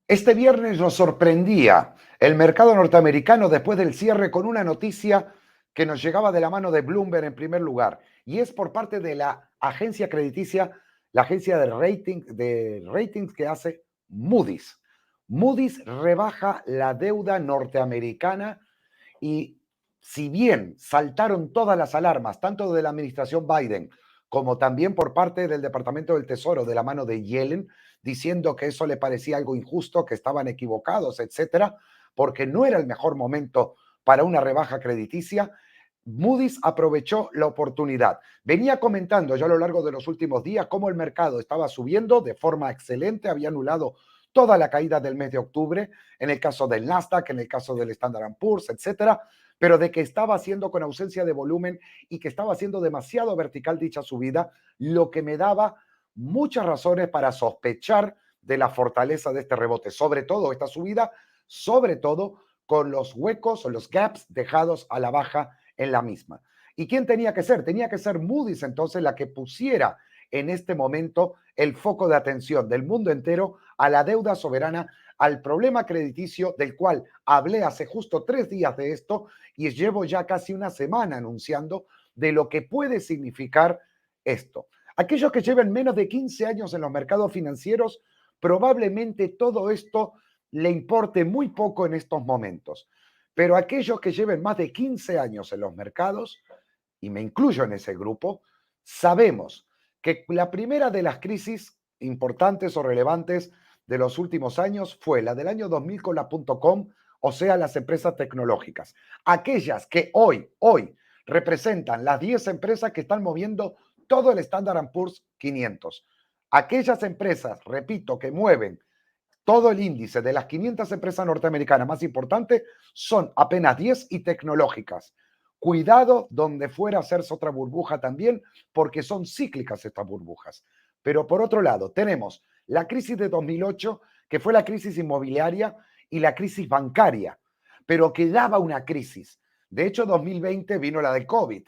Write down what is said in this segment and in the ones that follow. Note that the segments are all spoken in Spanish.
Este viernes nos sorprendía el mercado norteamericano después del cierre con una noticia que nos llegaba de la mano de Bloomberg en primer lugar, y es por parte de la agencia crediticia, la agencia de ratings que hace Moody's. Moody's rebaja la deuda norteamericana y si bien saltaron todas las alarmas, tanto de la administración Biden como también por parte del Departamento del Tesoro de la mano de Yellen, diciendo que eso le parecía algo injusto, que estaban equivocados, etcétera, porque no era el mejor momento para una rebaja crediticia. Moody's aprovechó la oportunidad. Venía comentando yo a lo largo de los últimos días cómo el mercado estaba subiendo de forma excelente, había anulado toda la caída del mes de octubre, en el caso del Nasdaq, en el caso del Standard Poor's, etcétera, pero de que estaba haciendo con ausencia de volumen y que estaba haciendo demasiado vertical dicha subida, lo que me daba muchas razones para sospechar de la fortaleza de este rebote, sobre todo esta subida, sobre todo con los huecos o los gaps dejados a la baja en la misma. ¿Y quién tenía que ser? Tenía que ser Moody's entonces la que pusiera en este momento el foco de atención del mundo entero a la deuda soberana, al problema crediticio del cual hablé hace justo 3 días de esto y llevo ya casi una semana anunciando de lo que puede significar esto. Aquellos que lleven menos de 15 años en los mercados financieros, probablemente todo esto le importe muy poco en estos momentos. Pero aquellos que lleven más de 15 años en los mercados, y me incluyo en ese grupo, sabemos que la primera de las crisis importantes o relevantes de los últimos años fue la del año 2000 con la .com, o sea, las empresas tecnológicas. Aquellas que hoy representan las 10 empresas que están moviendo todo el Standard Poor's 500. Aquellas empresas, repito, que mueven todo el índice de las 500 empresas norteamericanas más importantes son apenas 10 y tecnológicas. Cuidado donde fuera a hacerse otra burbuja también, porque son cíclicas estas burbujas. Pero por otro lado, tenemos la crisis de 2008, que fue la crisis inmobiliaria y la crisis bancaria, pero que daba una crisis. De hecho, 2020 vino la del COVID,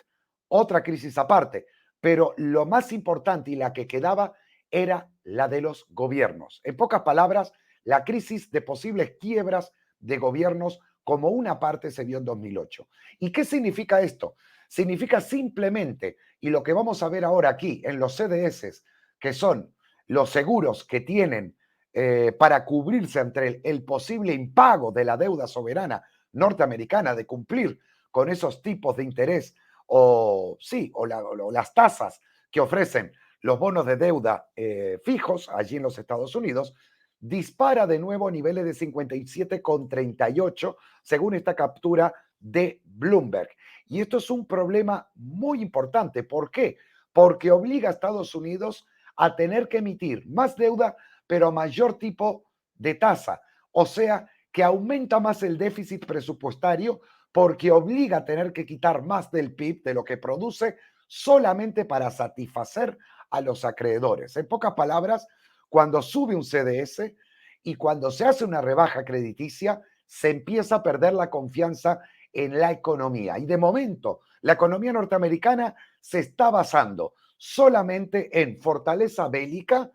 otra crisis aparte, pero lo más importante y la que quedaba era la de los gobiernos. En pocas palabras, la crisis de posibles quiebras de gobiernos como una parte se vio en 2008. ¿Y qué significa esto? Significa simplemente, y lo que vamos a ver ahora aquí en los CDS, que son los seguros que tienen para cubrirse ante el posible impago de la deuda soberana norteamericana, de cumplir con esos tipos de interés o las tasas que ofrecen los bonos de deuda fijos allí en los Estados Unidos, dispara de nuevo a niveles de 57,38 según esta captura de Bloomberg. Y esto es un problema muy importante. ¿Por qué? Porque obliga a Estados Unidos a tener que emitir más deuda, pero a mayor tipo de tasa. O sea, que aumenta más el déficit presupuestario porque obliga a tener que quitar más del PIB, de lo que produce, solamente para satisfacer a los acreedores. En pocas palabras, cuando sube un CDS y cuando se hace una rebaja crediticia, se empieza a perder la confianza en la economía. Y de momento, la economía norteamericana se está basando solamente en fortaleza bélica,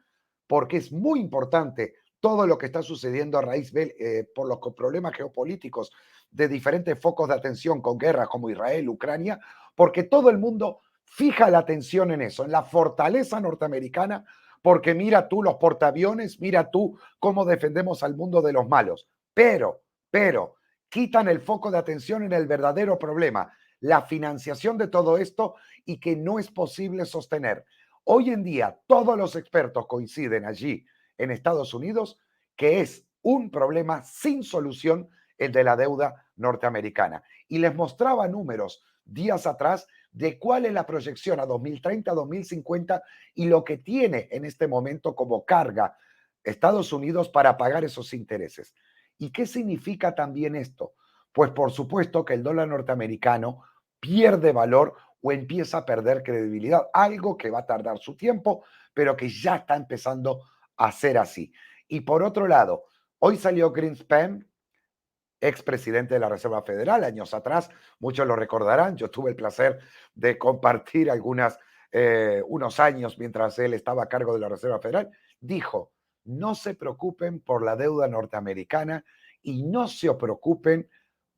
porque es muy importante todo lo que está sucediendo a raíz por los problemas geopolíticos de diferentes focos de atención con guerras como Israel, Ucrania, porque todo el mundo fija la atención en eso, en la fortaleza norteamericana, porque mira tú los portaaviones, mira tú cómo defendemos al mundo de los malos. Pero, quitan el foco de atención en el verdadero problema, la financiación de todo esto y que no es posible sostener. Hoy en día, todos los expertos coinciden allí en Estados Unidos que es un problema sin solución el de la deuda norteamericana. Y les mostraba números días atrás de cuál es la proyección a 2030, 2050 y lo que tiene en este momento como carga Estados Unidos para pagar esos intereses. ¿Y qué significa también esto? Pues por supuesto que el dólar norteamericano pierde valor o empieza a perder credibilidad, algo que va a tardar su tiempo, pero que ya está empezando a ser así. Y por otro lado, hoy salió Greenspan, expresidente de la Reserva Federal, años atrás, muchos lo recordarán, yo tuve el placer de compartir unos años mientras él estaba a cargo de la Reserva Federal, dijo, no se preocupen por la deuda norteamericana y no se preocupen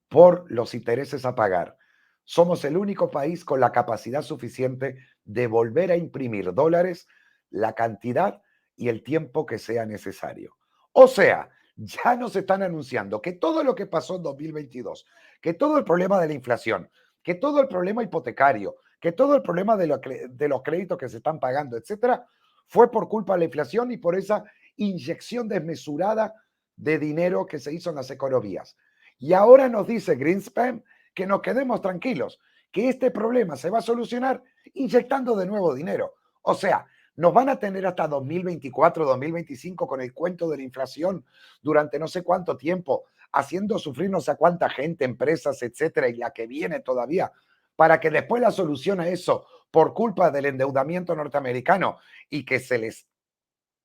por los intereses a pagar. Somos el único país con la capacidad suficiente de volver a imprimir dólares, la cantidad y el tiempo que sea necesario. O sea, ya nos están anunciando que todo lo que pasó en 2022, que todo el problema de la inflación, que todo el problema hipotecario, que todo el problema de los créditos que se están pagando, etcétera, fue por culpa de la inflación y por esa inyección desmesurada de dinero que se hizo en las economías. Y ahora nos dice Greenspan que nos quedemos tranquilos, que este problema se va a solucionar inyectando de nuevo dinero. O sea, nos van a tener hasta 2024, 2025 con el cuento de la inflación durante no sé cuánto tiempo, haciendo sufrir no sé cuánta gente, empresas, etcétera, y la que viene todavía, para que después la solución a eso, por culpa del endeudamiento norteamericano y que se les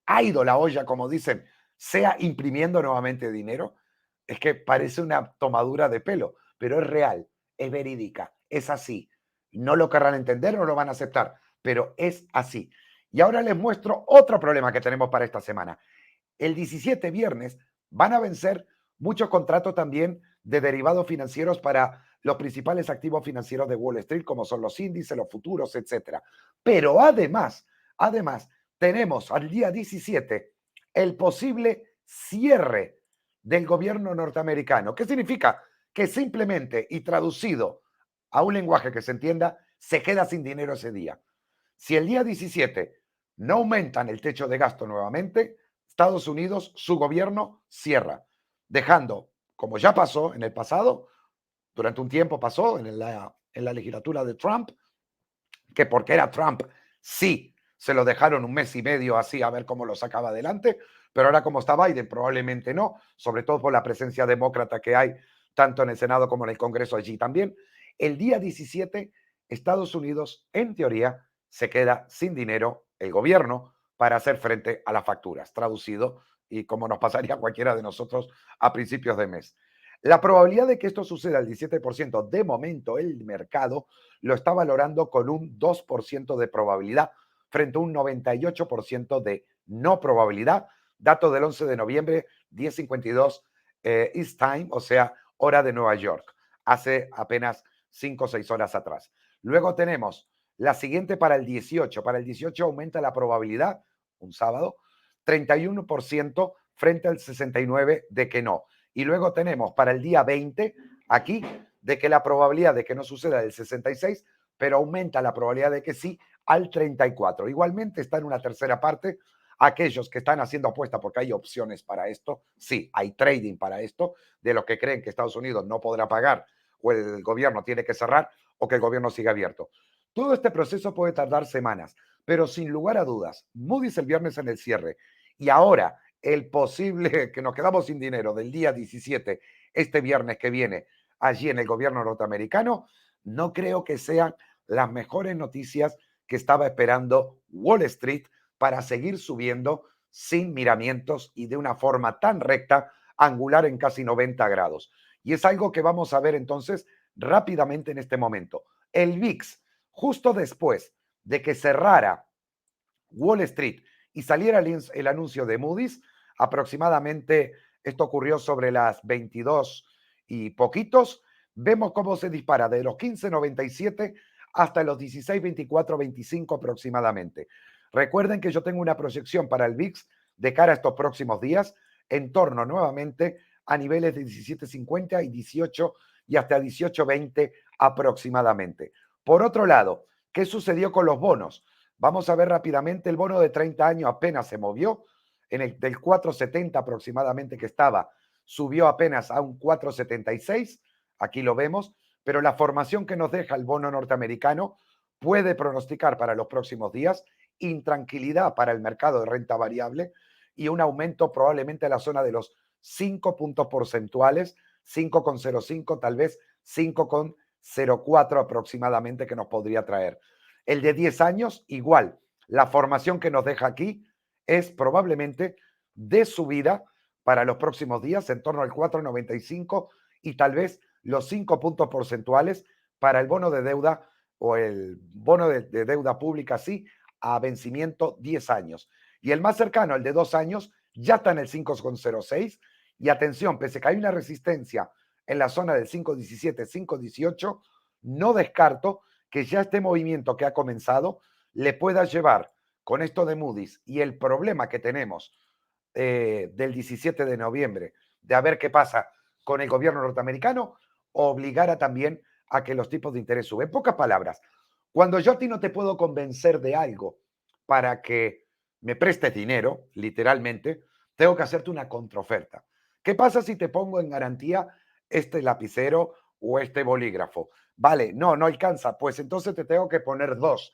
ha ido la olla, como dicen, sea imprimiendo nuevamente dinero, es que parece una tomadura de pelo, pero es real, es verídica, es así. No lo querrán entender, no lo van a aceptar, pero es así. Y ahora les muestro otro problema que tenemos para esta semana. El 17 viernes van a vencer muchos contratos también de derivados financieros para los principales activos financieros de Wall Street, como son los índices, los futuros, etcétera. Pero además, tenemos al día 17 el posible cierre del gobierno norteamericano. ¿Qué significa? Que simplemente y traducido a un lenguaje que se entienda, se queda sin dinero ese día. Si el día 17 no aumentan el techo de gasto nuevamente, Estados Unidos, su gobierno cierra, dejando, como ya pasó en el pasado, durante un tiempo pasó en la legislatura de Trump, que porque era Trump, sí, se lo dejaron un mes y medio así a ver cómo lo sacaba adelante, pero ahora como está Biden, probablemente no, sobre todo por la presencia demócrata que hay tanto en el Senado como en el Congreso allí también. El día 17, Estados Unidos, en teoría, se queda sin dinero, el gobierno, para hacer frente a las facturas, traducido y como nos pasaría a cualquiera de nosotros a principios de mes. La probabilidad de que esto suceda al 17%, de momento el mercado lo está valorando con un 2% de probabilidad frente a un 98% de no probabilidad. Dato del 11 de noviembre, 10:52 East Time, o sea, hora de Nueva York, hace apenas 5 o 6 horas atrás. Luego tenemos la siguiente para el 18. Para el 18 aumenta la probabilidad, un sábado, 31% frente al 69% de que no. Y luego tenemos para el día 20, aquí, de que la probabilidad de que no suceda del 66, pero aumenta la probabilidad de que sí al 34. Igualmente está en una tercera parte aquellos que están haciendo apuesta porque hay opciones para esto. Sí, hay trading para esto, de los que creen que Estados Unidos no podrá pagar o el gobierno tiene que cerrar o que el gobierno siga abierto. Todo este proceso puede tardar semanas, pero sin lugar a dudas, Moody's el viernes en el cierre y ahora el posible que nos quedamos sin dinero del día 17, este viernes que viene, allí en el gobierno norteamericano, no creo que sean las mejores noticias que estaba esperando Wall Street para seguir subiendo sin miramientos y de una forma tan recta, angular en casi 90 grados. Y es algo que vamos a ver entonces rápidamente en este momento. El VIX, justo después de que cerrara Wall Street y saliera el anuncio de Moody's, aproximadamente esto ocurrió sobre las 22 y poquitos, vemos cómo se dispara de los 15.97 hasta los 16.24-25 aproximadamente. Recuerden que yo tengo una proyección para el VIX de cara a estos próximos días en torno nuevamente a niveles de 17.50 y 18 y hasta 18.20 aproximadamente. Por otro lado, ¿qué sucedió con los bonos? Vamos a ver rápidamente, el bono de 30 años apenas se movió, del 4,70 aproximadamente que estaba, subió apenas a un 4,76, aquí lo vemos, pero la formación que nos deja el bono norteamericano puede pronosticar para los próximos días intranquilidad para el mercado de renta variable y un aumento probablemente a la zona de los 5 puntos porcentuales, 5,05, tal vez 5,04 aproximadamente que nos podría traer. El de 10 años, igual. La formación que nos deja aquí es probablemente de subida para los próximos días en torno al 4,95 y tal vez los 5 puntos porcentuales para el bono de deuda o el bono de deuda pública, sí, a vencimiento 10 años. Y el más cercano, el de 2 años, ya está en el 5,06 y atención, pese a que hay una resistencia en la zona del 5,17, 5,18, no descarto que ya este movimiento que ha comenzado le pueda llevar con esto de Moody's y el problema que tenemos del 17 de noviembre, de a ver qué pasa con el gobierno norteamericano, obligara también a que los tipos de interés suben. En pocas palabras, cuando yo a ti no te puedo convencer de algo para que me prestes dinero, literalmente, tengo que hacerte una contraoferta. ¿Qué pasa si te pongo en garantía este lapicero o este bolígrafo? Vale, no, no alcanza. Pues entonces te tengo que poner dos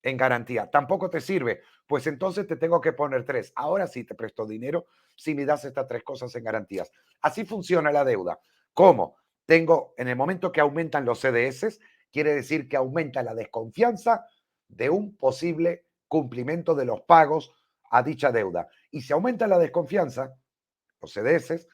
en garantía. Tampoco te sirve. Pues entonces te tengo que poner tres. Ahora sí te presto dinero si me das estas tres cosas en garantías. Así funciona la deuda. ¿Cómo? Tengo, en el momento que aumentan los CDS, quiere decir que aumenta la desconfianza de un posible cumplimiento de los pagos a dicha deuda. Y si aumenta la desconfianza, los CDS,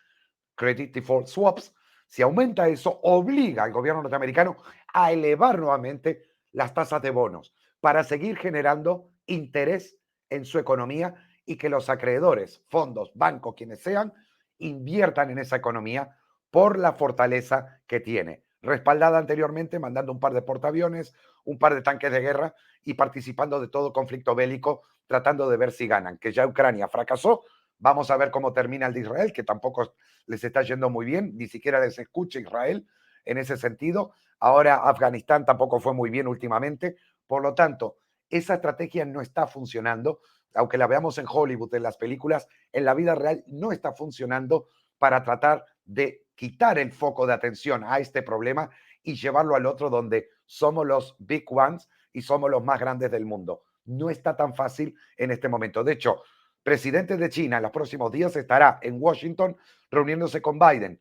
Credit Default Swaps, si aumenta eso, obliga al gobierno norteamericano a elevar nuevamente las tasas de bonos para seguir generando interés en su economía y que los acreedores, fondos, bancos, quienes sean, inviertan en esa economía por la fortaleza que tiene, respaldada anteriormente mandando un par de portaaviones, un par de tanques de guerra y participando de todo conflicto bélico, tratando de ver si ganan. Que ya Ucrania fracasó, vamos a ver cómo termina el de Israel, que tampoco les está yendo muy bien, ni siquiera les escucha Israel en ese sentido. Ahora Afganistán tampoco fue muy bien últimamente. Por lo tanto, esa estrategia no está funcionando, aunque la veamos en Hollywood, en las películas, en la vida real no está funcionando para tratar de quitar el foco de atención a este problema y llevarlo al otro donde somos los big ones y somos los más grandes del mundo. No está tan fácil en este momento. De hecho, presidente de China en los próximos días estará en Washington reuniéndose con Biden.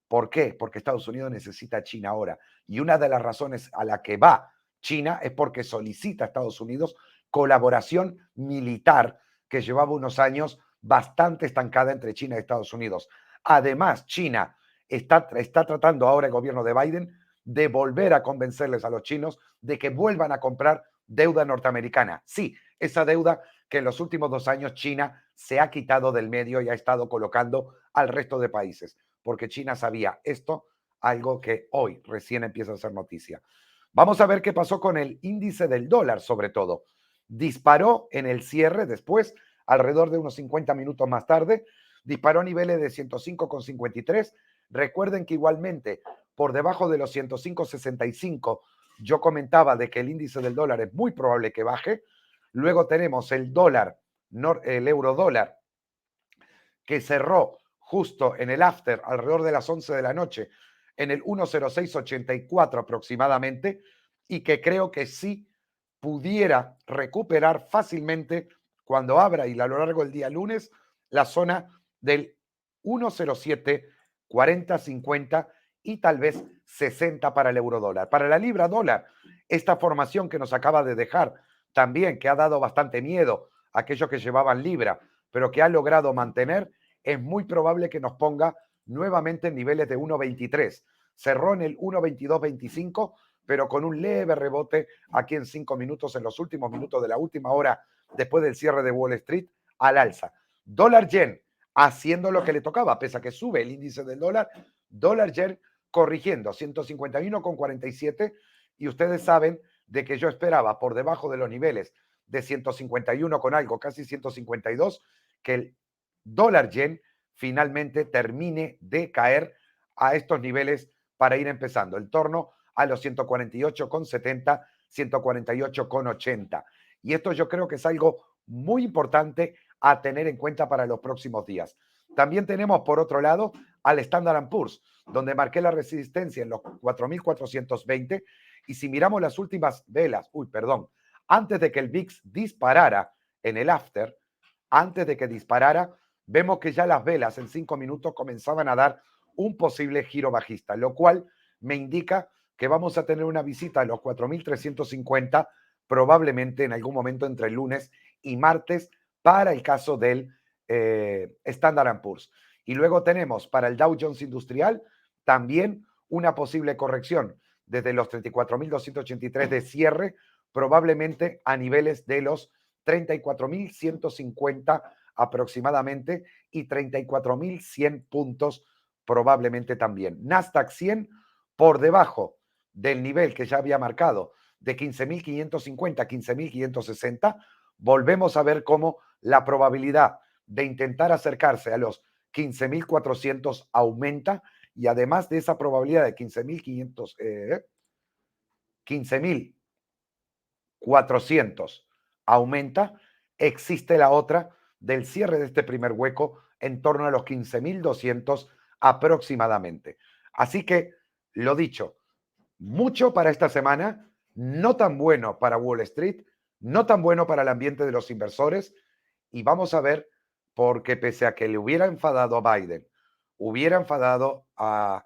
¿Por qué? Porque Estados Unidos necesita a China ahora. Y una de las razones a la que va China es porque solicita a Estados Unidos colaboración militar que llevaba unos años bastante estancada entre China y Estados Unidos. Además, China está tratando ahora el gobierno de Biden de volver a convencerles a los chinos de que vuelvan a comprar deuda norteamericana. Sí, esa deuda que en los últimos 2 años China se ha quitado del medio y ha estado colocando al resto de países porque China sabía esto, algo que hoy recién empieza a ser noticia. Vamos a ver qué pasó con el índice del dólar, sobre todo. Disparó en el cierre después, alrededor de unos 50 minutos más tarde, disparó a niveles de 105,53. Recuerden que igualmente, por debajo de los 105,65, yo comentaba de que el índice del dólar es muy probable que baje. Luego tenemos el dólar, el euro dólar, que cerró justo en el after, alrededor de las 11 de la noche, en el 1,0684 aproximadamente, y que creo que sí pudiera recuperar fácilmente cuando abra y a lo largo del día lunes la zona del 1,07, 40, 50 y tal vez 60 para el euro dólar. Para la libra dólar, esta formación que nos acaba de dejar también, que ha dado bastante miedo a aquellos que llevaban libra, pero que ha logrado mantener, es muy probable que nos ponga nuevamente en niveles de 1,23. Cerró en el 1,2225, pero con un leve rebote aquí en 5 minutos, en los últimos minutos de la última hora, después del cierre de Wall Street, al alza. Dólar yen haciendo lo que le tocaba, pese a que sube el índice del dólar, dólar yen corrigiendo 151,47 y ustedes saben de que yo esperaba por debajo de los niveles de 151 con algo, casi 152, que el dólar yen finalmente termine de caer a estos niveles para ir empezando, en torno a los 148,70, 148,80. Y esto yo creo que es algo muy importante a tener en cuenta para los próximos días. También tenemos, por otro lado, al Standard Poor's, donde marqué la resistencia en los 4.420. Y si miramos las últimas velas, antes de que el VIX disparara en el after, antes de que disparara, vemos que ya las velas en 5 minutos comenzaban a dar un posible giro bajista, lo cual me indica que vamos a tener una visita a los 4.350 probablemente en algún momento entre el lunes y martes para el caso del Standard Poor's. Y luego tenemos para el Dow Jones Industrial también una posible corrección desde los 34.283 de cierre, probablemente a niveles de los 34.150 aproximadamente y 34.100 puntos probablemente también. Nasdaq 100 por debajo del nivel que ya había marcado de 15.550, 15.560. Volvemos a ver cómo la probabilidad de intentar acercarse a los 15.400 aumenta, y además de esa probabilidad de 15.500, 15.400 aumenta, existe la otra del cierre de este primer hueco en torno a los 15.200 aproximadamente. Así que, lo dicho, mucho para esta semana, no tan bueno para Wall Street, no tan bueno para el ambiente de los inversores, y vamos a ver, porque pese a que le hubiera enfadado a Biden, hubiera enfadado a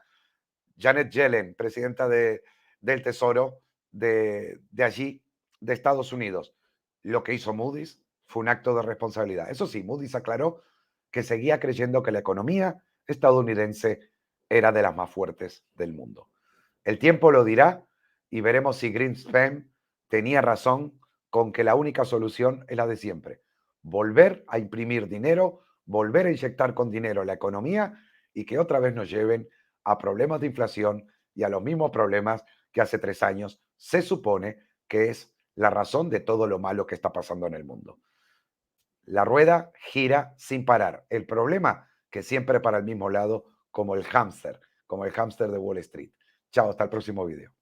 Janet Yellen, presidenta del Tesoro de allí, de Estados Unidos, lo que hizo Moody's fue un acto de responsabilidad. Eso sí, Moody's aclaró que seguía creyendo que la economía estadounidense era de las más fuertes del mundo. El tiempo lo dirá y veremos si Greenspan tenía razón con que la única solución es la de siempre: volver a imprimir dinero, volver a inyectar con dinero la economía y que otra vez nos lleven a problemas de inflación y a los mismos problemas que hace 3 años se supone que es la razón de todo lo malo que está pasando en el mundo. La rueda gira sin parar. El problema que siempre para el mismo lado, como el hámster de Wall Street. Chao, hasta el próximo vídeo.